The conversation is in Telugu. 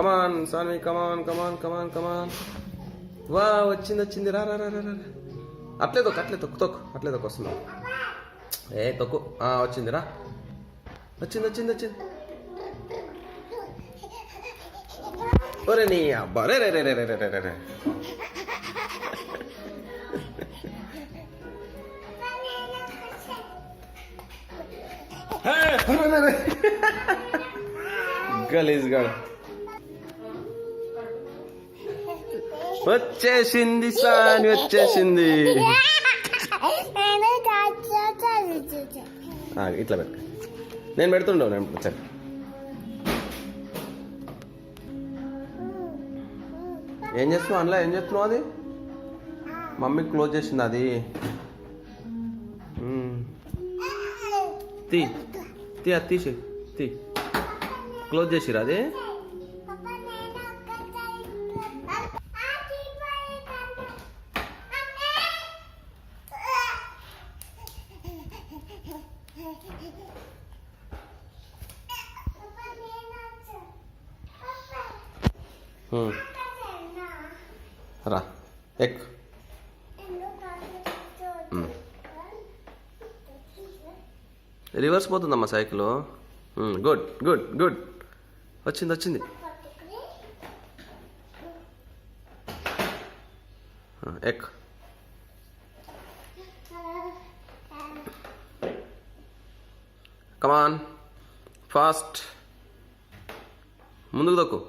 కమాన్ సాన్వి, కమాన్ కమాన్ కమాన్ కమాన్. వా వచ్చింది వచ్చింది, రా రా రా రా. అట్లే తొక్కు, అట్లే తొక్కు తొక్కు, అట్లే తొక్కు వస్తుంది. ఏ తొక్కు, వచ్చింది రా, వచ్చింది వచ్చింది వచ్చింది. ఒరే నీ అబ్బా, రే రే రే రే రే రే రే. గలీజ్ గాడు వచ్చేసింది, సాని వచ్చేసింది. ఇట్లా పెట్ట, నేను పెడుతుండవు, నేను సరే. ఏం చేస్తున్నావు అందులో, ఏం చేస్తున్నావు? అది మమ్మీ క్లోజ్ చేసింది అది. తీ తీ, అది తీసి తీ, క్లోజ్ చేసిరా అది. రా ఎక్కు. రివర్స్ పోతుందమ్మా సైకిల్. గుడ్ గుడ్ గుడ్, వచ్చింది వచ్చింది. ఎక్కు. కమాన్ ఫాస్ట్, ముందుకు తొక్కు.